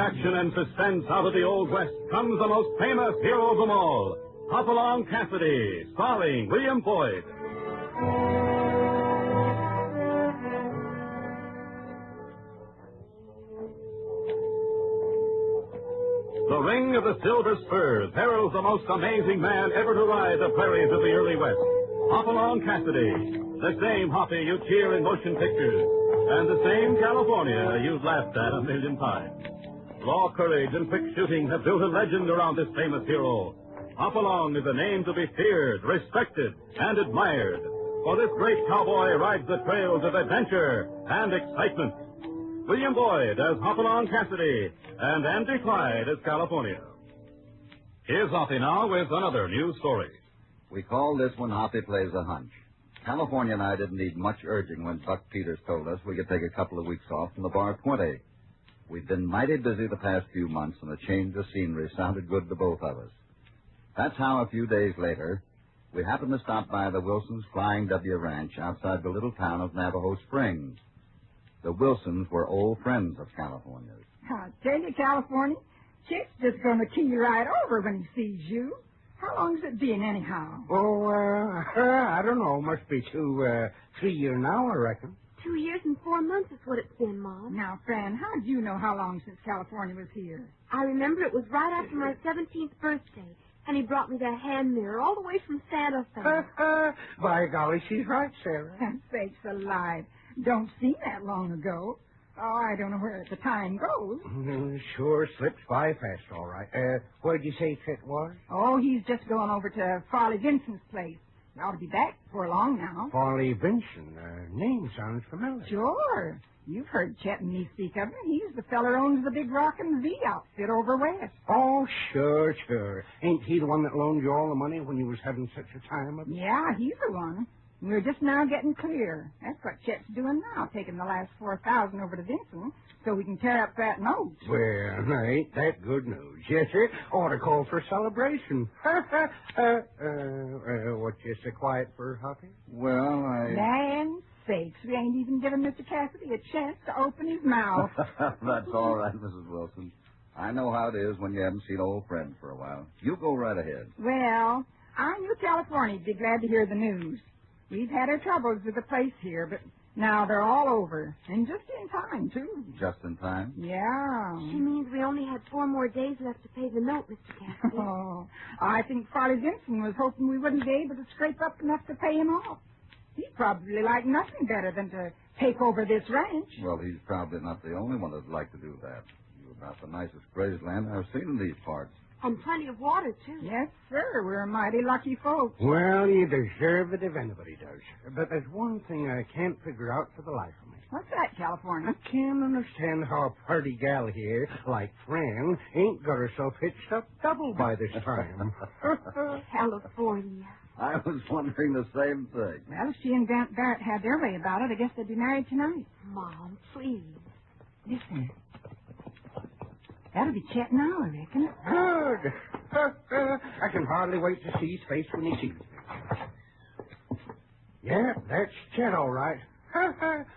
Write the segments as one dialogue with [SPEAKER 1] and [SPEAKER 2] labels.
[SPEAKER 1] action and suspense out of the Old West comes the most famous hero of them all, Hopalong Cassidy, starring William Boyd. The ring of the silver spurs heralds the most amazing man ever to ride the prairies of the early West, Hopalong Cassidy, the same Hoppy you cheer in motion pictures, and the same California you've laughed at a million times. Raw courage and quick shooting have built a legend around this famous hero. Hopalong is a name to be feared, respected, and admired, for this great cowboy rides the trails of adventure and excitement. William Boyd as Hopalong Cassidy, and Andy Clyde as California. Here's Hoppy now with another new story.
[SPEAKER 2] We call this one Hoppy Plays a Hunch. California and I didn't need much urging when Buck Peters told us we could take a couple of weeks off from the Bar 20. We'd been mighty busy the past few months, and a change of scenery sounded good to both of us. That's how a few days later, we happened to stop by the Wilsons' Flying W Ranch outside the little town of Navajo Springs. The Wilsons were old friends of California's.
[SPEAKER 3] I tell you, California, Chick's just going to key right over when he sees you. How long's it been, anyhow?
[SPEAKER 4] Oh, I don't know. Must be 3 years now, I reckon.
[SPEAKER 5] 2 years and 4 months is what it's been, Mom.
[SPEAKER 3] Now, Fran, how do you know how long since California was here?
[SPEAKER 5] I remember it was right after my 17th birthday, and he brought me that hand mirror all the way from Santa Fe.
[SPEAKER 4] By golly, she's right, Sarah.
[SPEAKER 3] Sakes alive. Don't seem that long ago. Oh, I don't know where the time goes.
[SPEAKER 4] Sure slips by fast, all right. Where'd you say Chet was?
[SPEAKER 3] Oh, he's just going over to Farley Vincent's place. He ought to be back before long now.
[SPEAKER 4] Farley Vincent. Name sounds familiar.
[SPEAKER 3] Sure. You've heard Chet and me speak of him. He's the feller who owns the big Rockin' V outfit over west.
[SPEAKER 4] Oh, sure. Ain't he the one that loaned you all the money when you was having such a time of it?
[SPEAKER 3] Yeah, he's the one. We're just now getting clear. That's what Chet's doing now, taking the last $4,000 over to Vincent so we can tear up that note.
[SPEAKER 4] Well, now, ain't that good news? Yes, sir. Ought to call for a celebration. What you so quiet for, Hoppy?
[SPEAKER 2] Well,
[SPEAKER 3] Land sakes, we ain't even given Mr. Cassidy a chance to open his mouth.
[SPEAKER 2] That's all right, Mrs. Wilson. I know how it is when you haven't seen old friends for a while. You go right ahead.
[SPEAKER 3] Well, I knew California'd be glad to hear the news. We've had our troubles with the place here, but now they're all over. And just in time, too.
[SPEAKER 2] Just in time?
[SPEAKER 3] Yeah.
[SPEAKER 5] She means we only had 4 more days left to pay the note, Mr. Cassidy.
[SPEAKER 3] Oh, I think Farley Vincent was hoping we wouldn't be able to scrape up enough to pay him off. He'd probably like nothing better than to take over this ranch.
[SPEAKER 2] Well, he's probably not the only one that'd like to do that. You're about the nicest grazeland I've seen in these parts.
[SPEAKER 5] And plenty of water, too.
[SPEAKER 3] Yes, sir. We're mighty lucky folks.
[SPEAKER 4] Well, you deserve it if anybody does. But there's one thing I can't figure out for the life of me.
[SPEAKER 3] What's that, California?
[SPEAKER 4] I can't understand how a party gal here, like Fran, ain't got herself hitched up double by this time.
[SPEAKER 5] California.
[SPEAKER 2] I was wondering the same thing.
[SPEAKER 3] Well, if she and Grant Barrett had their way about it, I guess they'd be married tonight.
[SPEAKER 5] Mom, please.
[SPEAKER 3] Listen. That'll be Chet now, I reckon.
[SPEAKER 4] Good. I can hardly wait to see his face when he sees me. Yeah, that's Chet, all right.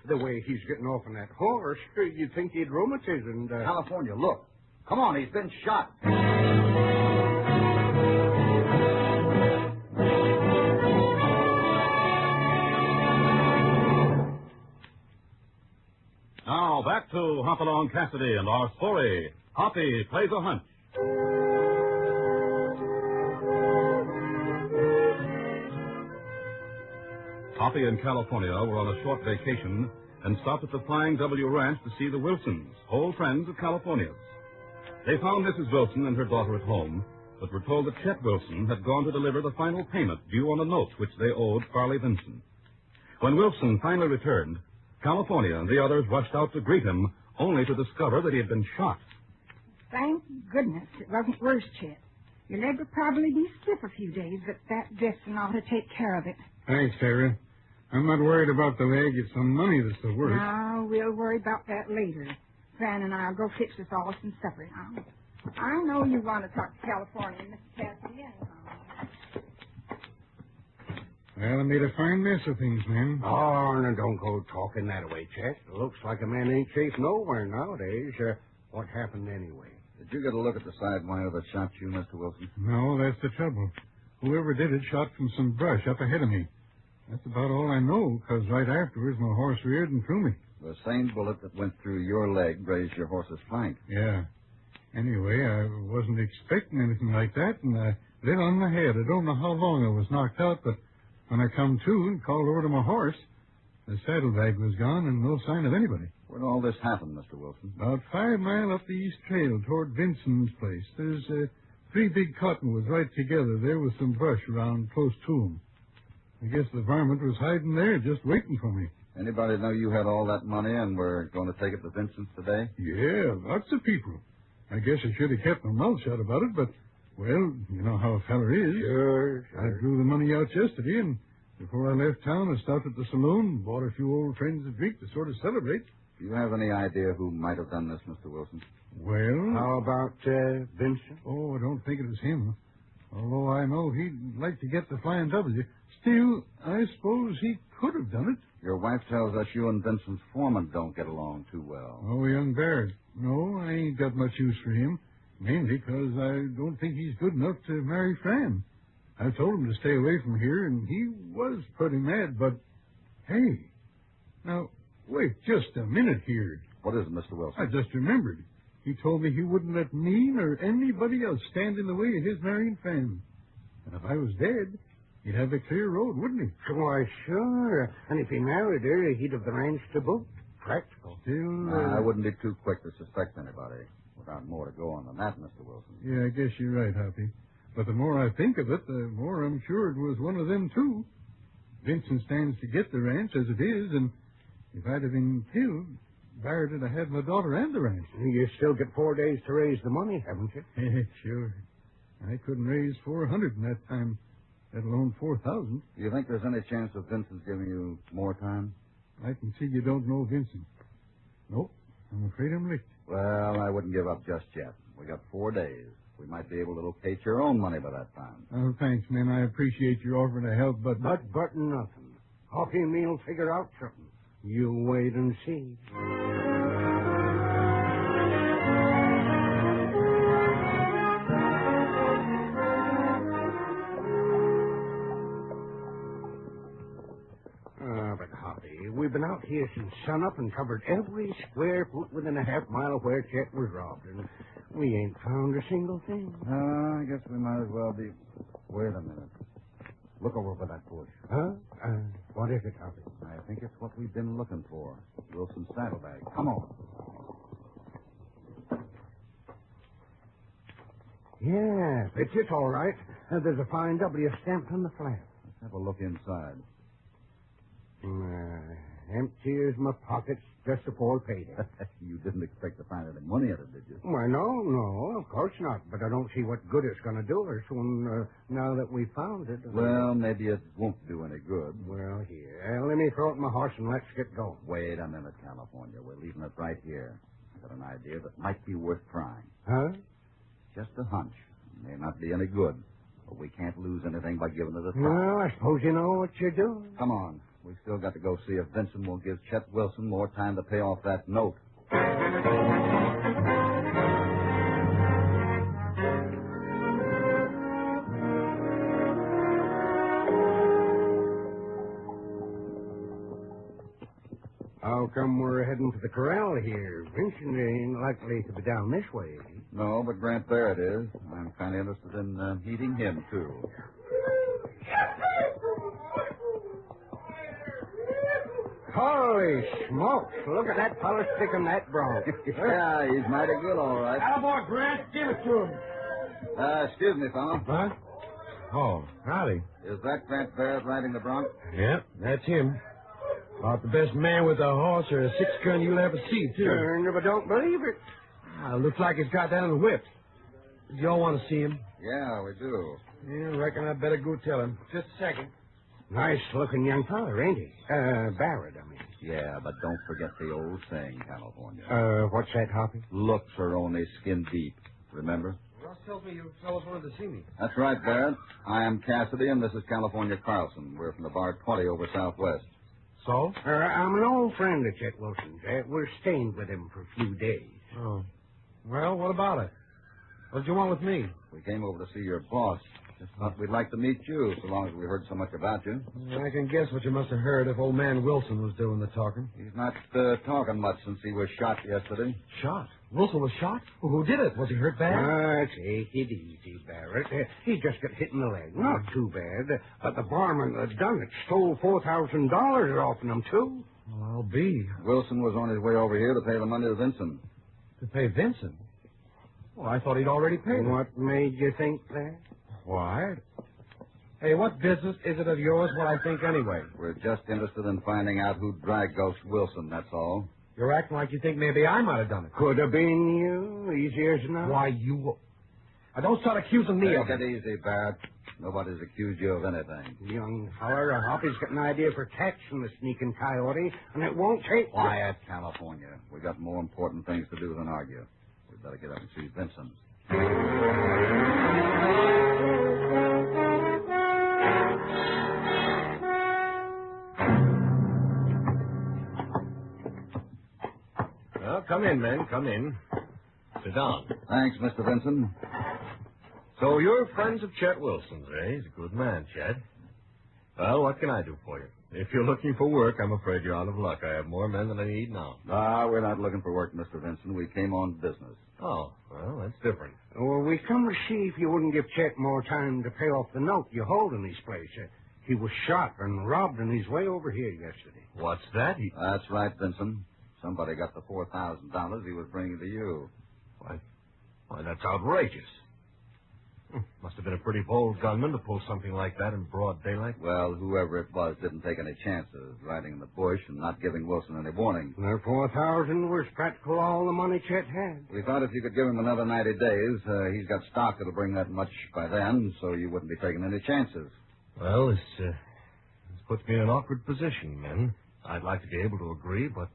[SPEAKER 4] The way he's getting off on that horse, you'd think he'd rheumatism.
[SPEAKER 2] California, look. Come on, he's been shot.
[SPEAKER 1] Now, back to Hopalong Cassidy and our story, Hoppy Plays a Hunch. Hoppy and California were on a short vacation and stopped at the Flying W Ranch to see the Wilsons, old friends of California's. They found Mrs. Wilson and her daughter at home, but were told that Chet Wilson had gone to deliver the final payment due on a note which they owed Farley Vincent. When Wilson finally returned, California and the others rushed out to greet him, only to discover that he had been shot.
[SPEAKER 3] Thank goodness it wasn't worse, Chet. Your leg would probably be stiff a few days, but that dressing ought to take care of it.
[SPEAKER 6] Thanks, Sarah. I'm not worried about the leg. It's the money that's the worst.
[SPEAKER 3] No, we'll worry about that later. Fran and I'll go fix us all some supper now. I know you want to talk to California, Mr. Cassidy, anyhow.
[SPEAKER 6] Well, I made a fine mess of things, man.
[SPEAKER 4] Oh, now don't go talking that way, Chet. Looks like a man ain't safe nowhere nowadays. What happened anyway?
[SPEAKER 2] Did you get a look at the sidewire that shot you, Mr. Wilson?
[SPEAKER 6] No, that's the trouble. Whoever did it shot from some brush up ahead of me. That's about all I know, because right afterwards my horse reared and threw me.
[SPEAKER 2] The same bullet that went through your leg grazed your horse's flank.
[SPEAKER 6] Yeah. Anyway, I wasn't expecting anything like that, and I lit on my head. I don't know how long I was knocked out, but when I come to and called over to my horse, the saddlebag was gone and no sign of anybody.
[SPEAKER 2] Where'd all this happen, Mr. Wilson?
[SPEAKER 6] About 5 miles up the east trail toward Vincent's place. There's 3 big cottonwoods right together there with some brush around close to 'em. I guess the varmint was hiding there just waiting for me.
[SPEAKER 2] Anybody know you had all that money and were going to take it to Vincent's today?
[SPEAKER 6] Yeah, lots of people. I guess I should have kept my mouth shut about it, but, well, you know how a feller is.
[SPEAKER 4] Sure.
[SPEAKER 6] I drew the money out yesterday, and before I left town, I stopped at the saloon, bought a few old friends a drink to sort of celebrate.
[SPEAKER 2] Do you have any idea who might have done this, Mr. Wilson?
[SPEAKER 6] Well...
[SPEAKER 4] How about Vincent?
[SPEAKER 6] Oh, I don't think it was him. Although I know he'd like to get the Flying W. Still, I suppose he could have done it.
[SPEAKER 2] Your wife tells us you and Vincent's foreman don't get along too well.
[SPEAKER 6] Oh, young Barrett. No, I ain't got much use for him. Mainly because I don't think he's good enough to marry Fran. I told him to stay away from here, and he was pretty mad, but... Hey, now, wait just a minute here.
[SPEAKER 2] What is it, Mr. Wilson?
[SPEAKER 6] I just remembered. He told me he wouldn't let me or anybody else stand in the way of his marrying Fran. And if I was dead, he'd have a clear road, wouldn't he?
[SPEAKER 4] Why, sure. And if he married her, he'd have the ranch to boot. Practical.
[SPEAKER 6] Still...
[SPEAKER 2] I wouldn't be too quick to suspect anybody. Without more to go on than that, Mr. Wilson.
[SPEAKER 6] Yeah, I guess you're right, Hoppy. But the more I think of it, the more I'm sure it was one of them, too. Vincent stands to get the ranch as it is, and if I'd have been killed, Barrett would have had my daughter and the ranch.
[SPEAKER 4] You still get 4 days to raise the money, haven't you?
[SPEAKER 6] Sure. I couldn't raise 400 in that time, let alone 4,000.
[SPEAKER 2] Do you think there's any chance of Vincent's giving you more time?
[SPEAKER 6] I can see you don't know Vincent. Nope, I'm afraid I'm licked.
[SPEAKER 2] Well, I wouldn't give up just yet. We got 4 days. We might be able to locate your own money by that time.
[SPEAKER 6] Oh, thanks, man. I appreciate your offering to help, but...
[SPEAKER 4] But nothing. Hoppy and me'll figure out something. You wait and see. But Hoppy, we've been out here since sunup and covered every square foot within a half mile of where Chet was robbed, and we ain't found a single thing.
[SPEAKER 2] I guess we might as well be... Wait a minute. Look over that bush.
[SPEAKER 4] Huh? What is it, Hoppy?
[SPEAKER 2] I think it's what we've been looking for. Wilson's saddlebag. Come on.
[SPEAKER 4] Yeah, it's it, all right. There's a fine W stamped on the flap.
[SPEAKER 2] Let's have a look inside.
[SPEAKER 4] Empty as my pockets just before payday.
[SPEAKER 2] You didn't expect to find any money in it, did you?
[SPEAKER 4] Why, no, of course not. But I don't see what good it's going to do us when, now that we found it.
[SPEAKER 2] Well, maybe it won't do any good.
[SPEAKER 4] Well, here, let me throw out my horse and let's get going.
[SPEAKER 2] Wait a minute, California. We're leaving it right here. I've got an idea that might be worth trying.
[SPEAKER 4] Huh?
[SPEAKER 2] Just a hunch. May not be any good, but we can't lose anything by giving it a try.
[SPEAKER 4] Well, I suppose you know what you're doing.
[SPEAKER 2] Come on. We've still got to go see if Vincent will give Chet Wilson more time to pay off that note.
[SPEAKER 4] How come we're heading to the corral here? Vincent ain't likely to be down this way.
[SPEAKER 2] No, but Grant Barrett is. I'm kind of interested in eating him, too.
[SPEAKER 4] Holy smokes, look at that fellow sticking that bronc.
[SPEAKER 2] Yeah, he's mighty good, all right.
[SPEAKER 7] Attaboy, Grant. Give it to him.
[SPEAKER 2] Excuse me, fella.
[SPEAKER 7] Huh? Oh, howdy.
[SPEAKER 2] Is that Grant Barrett riding the bronc?
[SPEAKER 7] Yeah, that's him. About the best man with a horse or a six-gun you'll ever see, too.
[SPEAKER 4] Sure, never don't believe it.
[SPEAKER 7] Looks like he's got that on the whip. Y'all want to see him?
[SPEAKER 2] Yeah, we do.
[SPEAKER 7] Yeah, reckon I'd better go tell him. Just a second.
[SPEAKER 4] Nice-looking young fella, ain't he? Barrett, I mean.
[SPEAKER 2] Yeah, but don't forget the old saying, California.
[SPEAKER 4] What's that, Hoppy?
[SPEAKER 2] Looks are only skin deep. Remember?
[SPEAKER 7] Ross tells me you fellows wanted to see me.
[SPEAKER 2] That's right, Barrett. I am Cassidy, and this is California Carlson. We're from the Bar 20 over Southwest.
[SPEAKER 7] So?
[SPEAKER 4] I'm an old friend of Chet Wilson's. We're staying with him for a few days.
[SPEAKER 7] Oh. Well, what about it? What did you want with me?
[SPEAKER 2] We came over to see your boss. Just thought we'd like to meet you, so long as we heard so much about you.
[SPEAKER 7] I can guess what you must have heard if old man Wilson was doing the talking.
[SPEAKER 2] He's not talking much since he was shot yesterday.
[SPEAKER 7] Shot? Wilson was shot? Who did it? Was he hurt bad?
[SPEAKER 4] Take it easy, Barrett. He just got hit in the leg. Not too bad. But the barman that done it stole $4,000 off him, too.
[SPEAKER 7] Well, I'll be.
[SPEAKER 2] Wilson was on his way over here to pay the money to Vincent.
[SPEAKER 7] To pay Vincent? Well, I thought he'd already paid him.
[SPEAKER 4] What made you think that?
[SPEAKER 7] Why? Hey, what business is it of yours what I think anyway?
[SPEAKER 2] We're just interested in finding out who dragged Ghost Wilson, that's all.
[SPEAKER 7] You're acting like you think maybe I might have done it.
[SPEAKER 4] Could have been you. Easy as not.
[SPEAKER 7] Why, you... Now, don't start accusing me of
[SPEAKER 2] Take
[SPEAKER 7] it.
[SPEAKER 2] it easy, Barrett. Nobody's accused you of anything.
[SPEAKER 4] Young feller, Hoppy's got an idea for catching the sneaking coyote, and it won't take...
[SPEAKER 2] Quiet, California. We got more important things to do than argue. We'd better get up and see Vincent.
[SPEAKER 8] Well, come in, men. Come in. Sit down.
[SPEAKER 2] Thanks, Mr. Vincent.
[SPEAKER 8] So you're friends of Chet Wilson's, eh? He's a good man, Chet. Well, what can I do for you? If you're looking for work, I'm afraid you're out of luck. I have more men than I need now.
[SPEAKER 2] We're not looking for work, Mr. Vincent. We came on business.
[SPEAKER 8] Oh, well, that's different.
[SPEAKER 4] Well, we come to see if you wouldn't give Chet more time to pay off the note you hold in his place. He was shot and robbed on his way over here yesterday.
[SPEAKER 8] What's that?
[SPEAKER 2] That's right, Vincent. Somebody got the $4,000 he was bringing to you.
[SPEAKER 8] Why, that's outrageous. Must have been a pretty bold gunman to pull something like that in broad daylight.
[SPEAKER 2] Well, whoever it was didn't take any chances, riding in the bush and not giving Wilson any warning.
[SPEAKER 4] Their $4,000 was practically all the money Chet had.
[SPEAKER 2] We thought if you could give him another 90 days, he's got stock that'll bring that much by then, so you wouldn't be taking any chances.
[SPEAKER 8] Well, this puts me in an awkward position, men. I'd like to be able to agree, but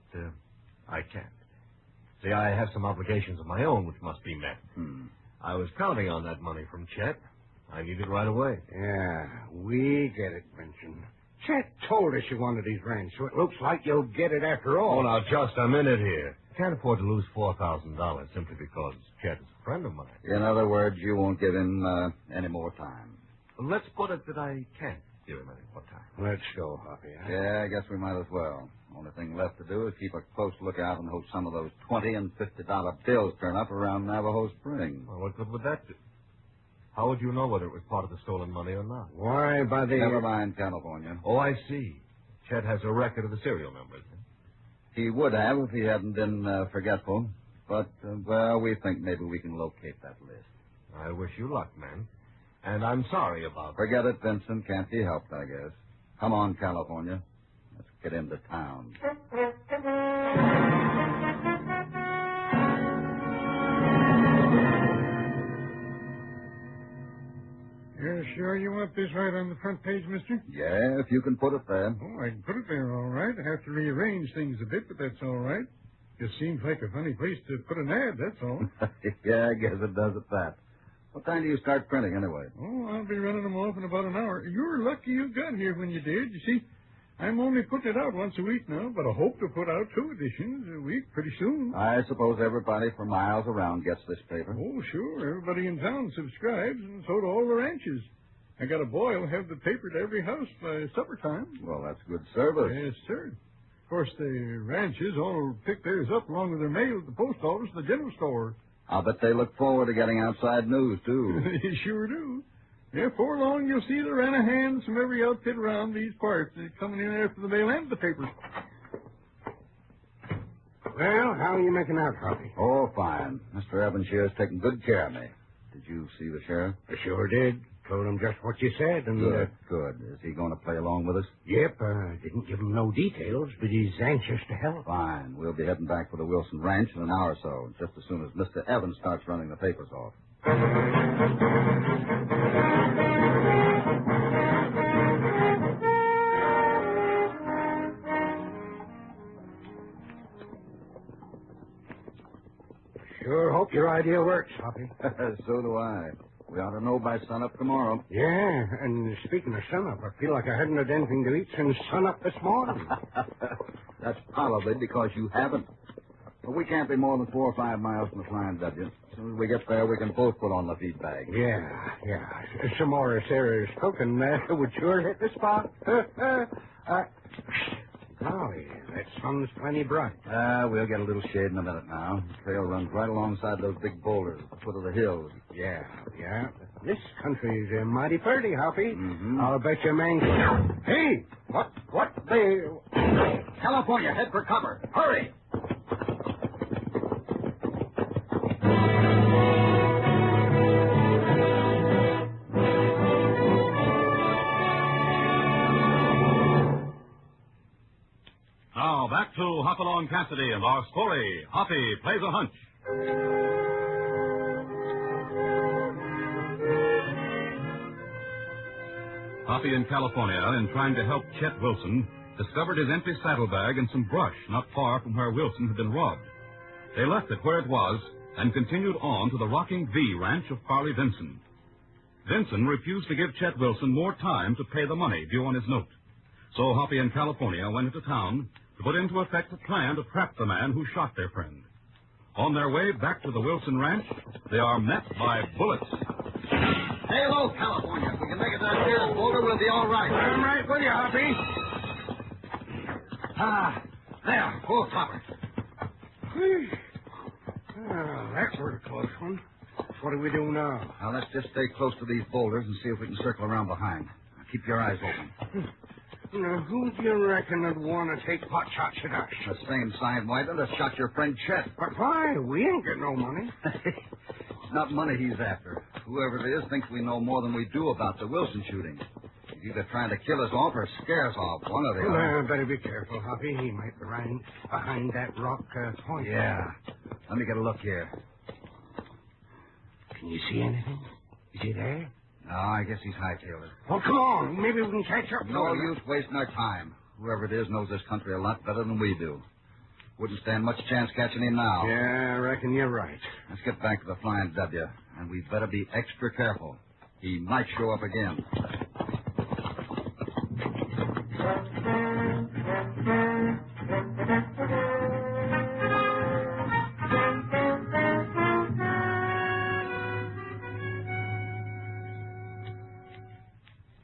[SPEAKER 8] I can't. See, I have some obligations of my own which must be met. I was counting on that money from Chet. I need it right away.
[SPEAKER 4] Yeah, we get it, Vincent. Chet told us you wanted his ranch, so it looks like you'll get it after all.
[SPEAKER 8] Oh, now, just a minute here. I can't afford to lose $4,000 simply because Chet is a friend of mine.
[SPEAKER 2] In other words, you won't give him any more time.
[SPEAKER 8] Let's put it that I can't give him any more time.
[SPEAKER 4] Let's go, Hoppy.
[SPEAKER 2] Yeah, I guess we might as well. Only thing left to do is keep a close lookout and hope some of those $20 and $50 bills turn up around Navajo Spring.
[SPEAKER 8] Well, what good would that do? How would you know whether it was part of the stolen money or not?
[SPEAKER 4] Why, by the...
[SPEAKER 2] Never mind, California.
[SPEAKER 8] Oh, I see. Chet has a record of the serial numbers.
[SPEAKER 2] He would have if he hadn't been forgetful. But, well, we think maybe we can locate that list.
[SPEAKER 8] I wish you luck, man. And I'm sorry about...
[SPEAKER 2] Forget it, Vincent. Can't be helped, I guess. Come on, California. Let's get into town.
[SPEAKER 6] You're sure you want this right on the front page, mister?
[SPEAKER 2] Yeah, if you can put it there.
[SPEAKER 6] Oh, I can put it there all right. I have to rearrange things a bit, but that's all right. Just seems like a funny place to put an ad, that's all.
[SPEAKER 2] Yeah, I guess it does at that. What time do you start printing, anyway?
[SPEAKER 6] Oh, I'll be running them off in about an hour. You're lucky you got here when you did. You see, I'm only putting it out once a week now, but I hope to put out 2 editions a week pretty soon.
[SPEAKER 2] I suppose everybody for miles around gets this paper.
[SPEAKER 6] Oh, sure. Everybody in town subscribes, and so do all the ranches. I got a boy who'll have the paper to every house by supper time.
[SPEAKER 2] Well, that's good service.
[SPEAKER 6] Yes, sir. Of course, the ranches all pick theirs up along with their mail at the post office and the general store.
[SPEAKER 2] I'll bet they look forward to getting outside news, too.
[SPEAKER 6] They sure do. Yeah, before long, you'll see the Ranahans from every outfit around these parts coming in after the mail and the papers.
[SPEAKER 4] Well, how are you making out, Hoppy?
[SPEAKER 2] Oh, fine. Mr. Evanshire's taking good care of me. Did you see the sheriff?
[SPEAKER 4] I sure did. Told him just what you said, and...
[SPEAKER 2] Good. Is he going to play along with us?
[SPEAKER 4] Yep, didn't give him no details, but he's anxious to help.
[SPEAKER 2] Fine. We'll be heading back for the Wilson Ranch in an hour or so, just as soon as Mr. Evans starts running the papers off.
[SPEAKER 4] Sure hope your idea works, Hoppy.
[SPEAKER 2] So do I. We ought to know by sunup tomorrow.
[SPEAKER 4] Yeah, and speaking of sunup, I feel like I hadn't had anything to eat since sunup this morning.
[SPEAKER 2] That's probably because you haven't. But we can't be more than 4 or 5 miles from the Flying W. As soon as we get there, we can both put on the feed bag.
[SPEAKER 4] Yeah. Some more of Sarah's cooking would sure hit the spot. Golly, that sun's plenty bright.
[SPEAKER 2] We'll get a little shade in a minute now. The trail runs right alongside those big boulders at the foot of the hills.
[SPEAKER 4] Yeah. This country's mighty pretty, Hoppy.
[SPEAKER 2] Mm-hmm.
[SPEAKER 4] I'll bet you man... Hey! What the...
[SPEAKER 2] California, head for cover. Hurry!
[SPEAKER 1] Now, back to Hopalong Cassidy and our story, Hoppy Plays a Hunch. Hoppy in California, in trying to help Chet Wilson, discovered his empty saddlebag and some brush not far from where Wilson had been robbed. They left it where it was and continued on to the Rocking V ranch of Farley Vinson. Vinson refused to give Chet Wilson more time to pay the money due on his note. So Hoppy in California went into town to put into effect a plan to trap the man who shot their friend. On their way back to the Wilson ranch, they are met by bullets.
[SPEAKER 2] Hey, hello, California. If we can make it down here, Boulder, we'll be all right.
[SPEAKER 4] I'm right with you, Hoppy.
[SPEAKER 2] There, full copper.
[SPEAKER 4] That was a close one. What do we do now?
[SPEAKER 2] Now, let's just stay close to these boulders and see if we can circle around behind. Now, keep your eyes open.
[SPEAKER 4] Now, who do you reckon would want to take pot shots at us?
[SPEAKER 2] The same sign whiter that shot your friend Chet.
[SPEAKER 4] But why? We ain't got no money.
[SPEAKER 2] It's not money he's after. Whoever it is thinks we know more than we do about the Wilson shooting. He's either trying to kill us off or scare us off. One or the other.
[SPEAKER 4] Better be careful, Hoppy. He might be behind that rock point.
[SPEAKER 2] Yeah. Let me get a look here.
[SPEAKER 4] Can you see anything? Is he there?
[SPEAKER 2] No, I guess he's hightailed it.
[SPEAKER 4] Well, come on. Maybe we can catch up.
[SPEAKER 2] No use wasting our time. Whoever it is knows this country a lot better than we do. Wouldn't stand much chance catching him now.
[SPEAKER 4] Yeah, I reckon you're right.
[SPEAKER 2] Let's get back to the Flying W, and we'd better be extra careful. He might show up again.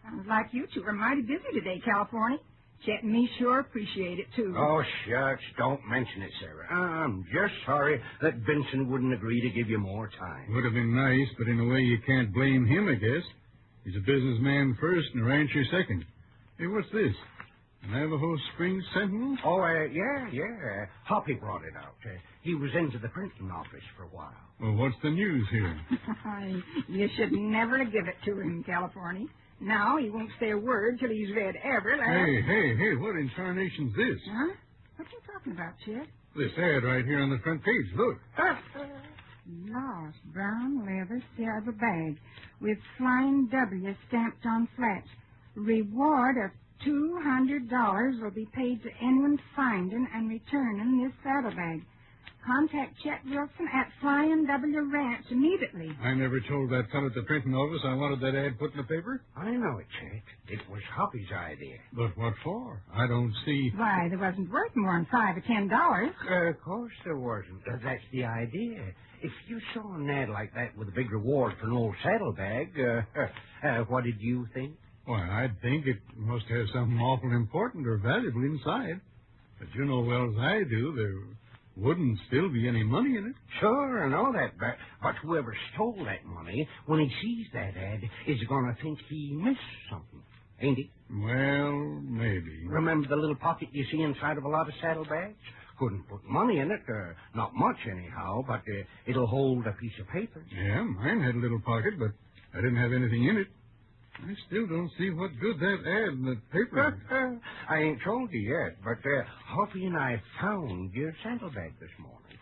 [SPEAKER 3] Sounds like you two are mighty busy today, California. Chet and me sure appreciate it, too.
[SPEAKER 4] Oh, shucks. Don't mention it, Sarah. I'm just sorry that Vincent wouldn't agree to give you more time.
[SPEAKER 6] Would have been nice, but in a way you can't blame him, I guess. He's a businessman first and a rancher second. Hey, what's this? Navajo Springs Sentinel?
[SPEAKER 4] Oh, yeah. Hoppy brought it out. He was into the printing office for a while.
[SPEAKER 6] Well, what's the news here?
[SPEAKER 3] You should never give it to him, California. Now he won't say a word till he's read every last...
[SPEAKER 6] Hey, what in tarnation's this?
[SPEAKER 3] Huh? What are you talking about, Chet?
[SPEAKER 6] This ad right here on the front page, look.
[SPEAKER 3] Lost brown leather silver bag with Flying W stamped on flats. Reward of $200 will be paid to anyone finding and returning this saddlebag. Contact Chet Wilson at Flying W Ranch immediately.
[SPEAKER 6] I never told that fellow at the printing office I wanted that ad put in the paper.
[SPEAKER 4] I know it, Chet. It was Hoppy's idea.
[SPEAKER 6] But what for? I don't see...
[SPEAKER 3] Why, there wasn't worth more than $5 or $10.
[SPEAKER 4] Of course there wasn't. That's the idea. If you saw an ad like that with a big reward for an old saddlebag, what did you think?
[SPEAKER 6] Why, I'd think it must have something awful important or valuable inside. But you know well as I do, there wouldn't still be any money in it.
[SPEAKER 4] Sure, I know that, but whoever stole that money, when he sees that ad, is going to think he missed something, ain't he?
[SPEAKER 6] Well, maybe.
[SPEAKER 4] Remember the little pocket you see inside of a lot of saddlebags? Couldn't put money in it, not much anyhow, but it'll hold a piece of paper.
[SPEAKER 6] Yeah, mine had a little pocket, but I didn't have anything in it. I still don't see what good that ad in the paper.
[SPEAKER 4] I ain't told you yet, but Hoppy and I found your saddlebag this morning,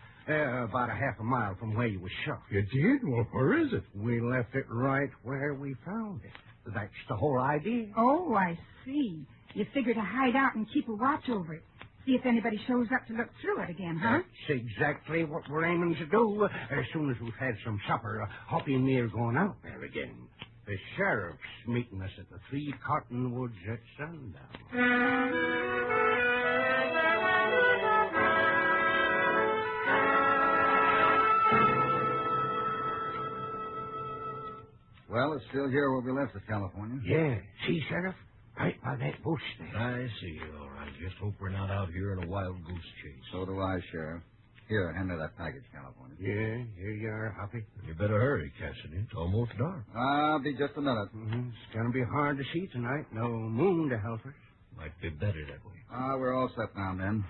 [SPEAKER 4] about a half a mile from where you was shot.
[SPEAKER 6] You did? Well, where is it?
[SPEAKER 4] We left it right where we found it. That's the whole idea.
[SPEAKER 3] Oh, I see. You figure to hide out and keep a watch over it. See if anybody shows up to look through it again, huh?
[SPEAKER 4] That's exactly what we're aiming to do. As soon as we've had some supper, Hoppy and me are going out there again. The sheriff's meeting us at the 3 Cottonwoods at sundown.
[SPEAKER 2] Well, it's still here where we left it, California.
[SPEAKER 4] Yeah. See, Sheriff? Right by that bush there.
[SPEAKER 7] I see, all right. Just hope we're not out here in a wild goose chase.
[SPEAKER 2] So do I, Sheriff. Here, hand me that package, California.
[SPEAKER 4] Yeah, here you are, Hoppy.
[SPEAKER 7] You better hurry, Cassidy. It's almost dark.
[SPEAKER 2] I'll be just a minute.
[SPEAKER 4] It's going to be hard to see tonight. No moon to help us.
[SPEAKER 7] Might be better that way.
[SPEAKER 2] We're all set now, men.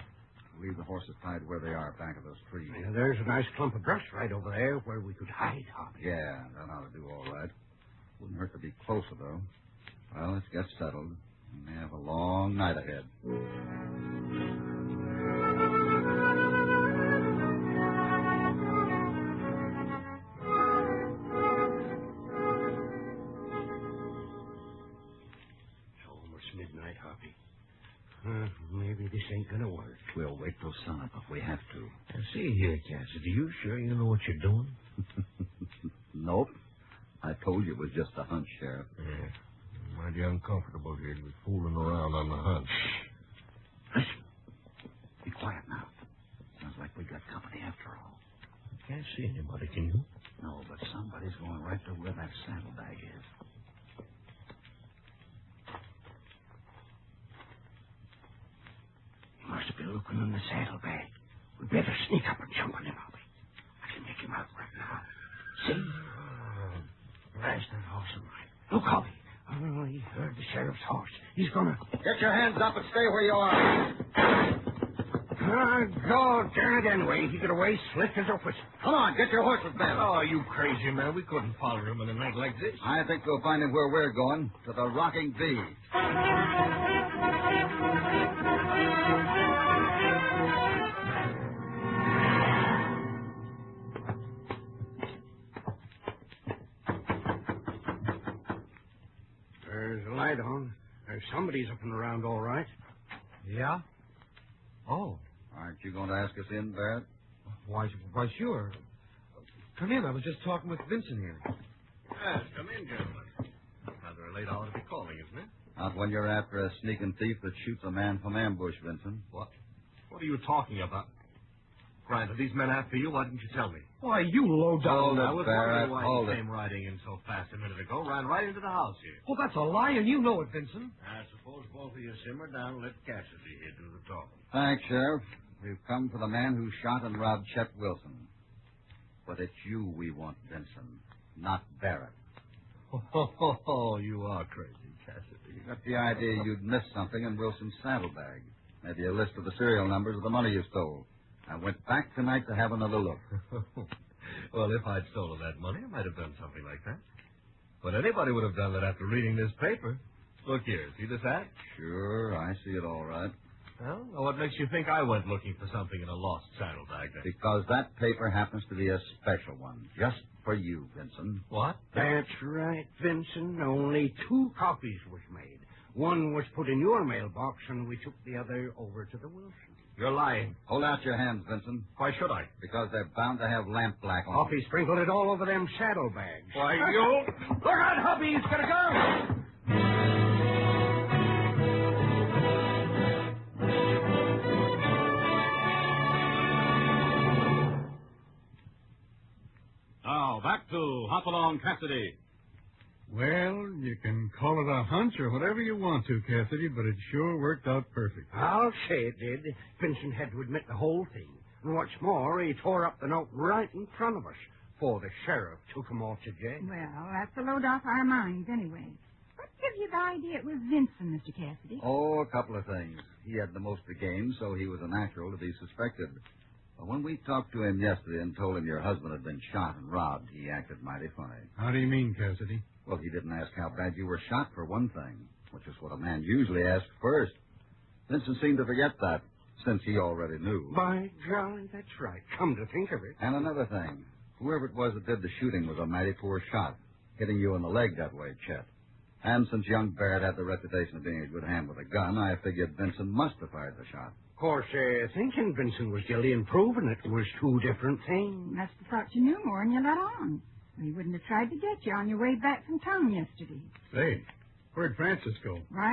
[SPEAKER 2] Leave the horses tied where they are, back of those trees.
[SPEAKER 4] Yeah, there's a nice clump of brush right over there where we could hide, Hoppy.
[SPEAKER 2] Yeah, that ought to do all right. Wouldn't hurt to be closer, though. Well, let's get settled. We may have a long night ahead.
[SPEAKER 4] Midnight, Hoppy. Maybe this ain't gonna work.
[SPEAKER 2] We'll wait till sunup if we have to.
[SPEAKER 7] Now, see here, Cassidy, you sure you know what you're doing?
[SPEAKER 2] Nope. I told you it was just a hunch, Sheriff.
[SPEAKER 7] Yeah. Mighty uncomfortable here to be fooling around on the hunch.
[SPEAKER 2] Listen. Be quiet now. Sounds like we got company after all.
[SPEAKER 7] Can't see anybody, can you?
[SPEAKER 2] No, but somebody's going right to where that saddlebag is.
[SPEAKER 4] Must be looking in the saddlebag. We better sneak up and jump on him, Hoppy. I can make him out right now. See? There's that horse of mine. Look, Hoppy. Oh, he heard the sheriff's horse. He's gonna...
[SPEAKER 2] Get your hands up and stay where you are.
[SPEAKER 4] God darn it anyway. He got away slick as a whistle.
[SPEAKER 2] Come on, get your horses back.
[SPEAKER 7] Oh, you crazy man. We couldn't follow him in a night like this.
[SPEAKER 2] I think we'll find him where we're going, to the Rocking Bee.
[SPEAKER 4] There's a light on. There's somebody's up and around all right.
[SPEAKER 7] Yeah? Oh.
[SPEAKER 2] Aren't you going to ask us in, Barrett?
[SPEAKER 7] Why, sure. Come in. I was just talking with Vincent here.
[SPEAKER 8] Yes, come in, gentlemen. Rather a late hour to be calling, isn't it?
[SPEAKER 2] Not when you're after a sneaking thief that shoots a man from ambush, Vincent.
[SPEAKER 8] What? What are you talking about? Grant, are these men after you? Why didn't you tell me?
[SPEAKER 7] Why, you low down.
[SPEAKER 2] Hold
[SPEAKER 8] I
[SPEAKER 2] it,
[SPEAKER 8] was
[SPEAKER 2] Barrett.
[SPEAKER 8] wondering why
[SPEAKER 2] Hold
[SPEAKER 8] he
[SPEAKER 2] it.
[SPEAKER 8] came riding in so fast a minute ago. Ran right into the house here.
[SPEAKER 7] Oh, that's a lie, and you know it, Vincent.
[SPEAKER 8] I suppose both of you simmer down and let Cassidy here do the talking.
[SPEAKER 2] Thanks, Sheriff. We've come for the man who shot and robbed Chet Wilson. But it's you we want, Vincent, not Barrett.
[SPEAKER 8] Oh, you are crazy, Cassidy.
[SPEAKER 2] You got the idea you'd missed something in Wilson's saddlebag. Maybe a list of the serial numbers of the money you stole. I went back tonight to have another look.
[SPEAKER 8] Well, if I'd stolen that money, I might have done something like that. But anybody would have done that after reading this paper. Look here, see this ad?
[SPEAKER 2] Sure, I see it all right.
[SPEAKER 8] Well, what makes you think I went looking for something in a lost saddlebag then?
[SPEAKER 2] Because that paper happens to be a special one, just for you, Vincent.
[SPEAKER 8] What?
[SPEAKER 4] That's right, Vincent. Only 2 copies was made. One was put in your mailbox, and we took the other over to the Wilson.
[SPEAKER 8] You're lying.
[SPEAKER 2] Hold out your hands, Vincent,
[SPEAKER 8] Why should I?
[SPEAKER 2] because they're bound to have lamp black on them.
[SPEAKER 4] Hoppy sprinkled it all over them saddlebags.
[SPEAKER 8] Why, you...
[SPEAKER 4] Look out, Hoppy! He's got a gun!
[SPEAKER 1] Now, back to Hopalong Cassidy.
[SPEAKER 6] Well, you can call it a hunch or whatever you want to, Cassidy, but it sure worked out perfect.
[SPEAKER 4] I'll say it did. Vincent had to admit the whole thing. And what's more, he tore up the note right in front of us before the sheriff took him off to jail.
[SPEAKER 3] Well, that's a load off our minds anyway. What gives you the idea it was Vincent, Mr. Cassidy?
[SPEAKER 2] Oh, a couple of things. He had the most to gain, so he was a natural to be suspected. But when we talked to him yesterday and told him your husband had been shot and robbed, he acted mighty funny.
[SPEAKER 6] How do you mean, Cassidy?
[SPEAKER 2] Well, he didn't ask how bad you were shot, for one thing, which is what a man usually asks first. Vincent seemed to forget that, since he already knew.
[SPEAKER 4] By golly, that's right. Come to think of it.
[SPEAKER 2] And another thing, whoever it was that did the shooting was a mighty poor shot, hitting you in the leg that way, Chet. And since young Barrett had the reputation of being a good hand with a gun, I figured Vincent must have fired the shot.
[SPEAKER 4] Of course, thinking Vincent was guilty and proving it was 2 different things.
[SPEAKER 3] Must have thought you knew more than you let on. He wouldn't have tried to get you on your way back from town yesterday.
[SPEAKER 6] Say, where'd Frances go?
[SPEAKER 3] Why,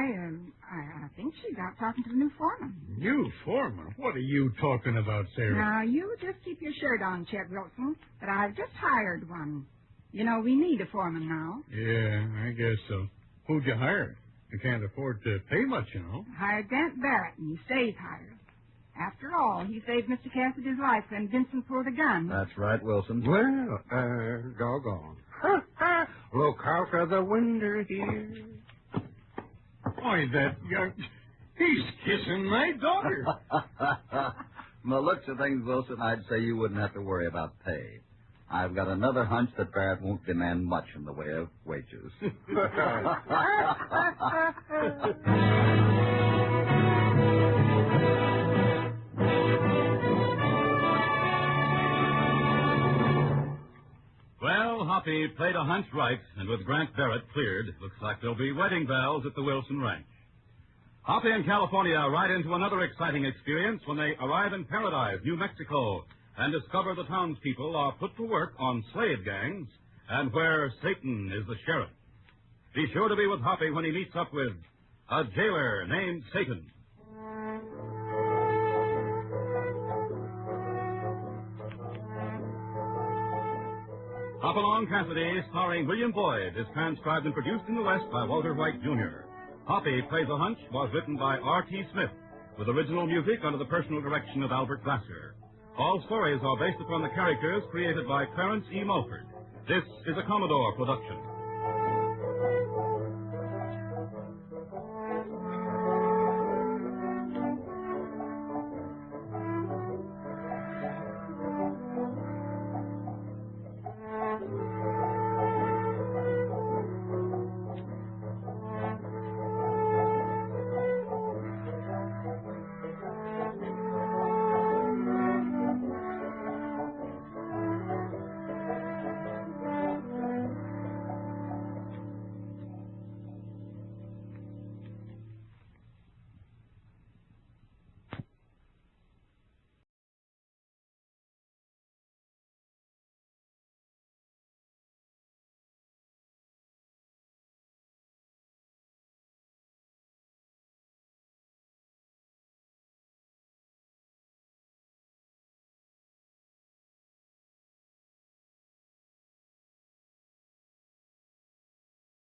[SPEAKER 3] I think she's out talking to the new foreman.
[SPEAKER 6] New foreman? What are you talking about, Sarah?
[SPEAKER 3] Now, you just keep your shirt on, Chet Wilson, but I've just hired one. You know, we need a foreman now.
[SPEAKER 6] Yeah, I guess so. Who'd you hire? You can't afford to pay much, you know.
[SPEAKER 3] Hired Dent Barrett, and he stays hired. After all, he saved Mr. Cassidy's life when Vincent pulled a gun.
[SPEAKER 2] That's right, Wilson.
[SPEAKER 4] Well, doggone. Look out of the window here.
[SPEAKER 6] Why, that young... He's kissing my daughter.
[SPEAKER 2] From the looks of things, Wilson, I'd say you wouldn't have to worry about pay. I've got another hunch that Barrett won't demand much in the way of wages.
[SPEAKER 1] Well, Hoppy played a hunch right, and with Grant Barrett cleared, looks like there'll be wedding bells at the Wilson Ranch. Hoppy and California ride into another exciting experience when they arrive in Paradise, New Mexico, and discover the townspeople are put to work on slave gangs and where Satan is the sheriff. Be sure to be with Hoppy when he meets up with a jailer named Satan. Hopalong Cassidy, starring William Boyd, is transcribed and produced in the West by Walter White, Jr. Hoppy Plays a Hunch was written by R.T. Smith, with original music under the personal direction of Albert Glasser. All stories are based upon the characters created by Clarence E. Mulford. This is a Commodore production.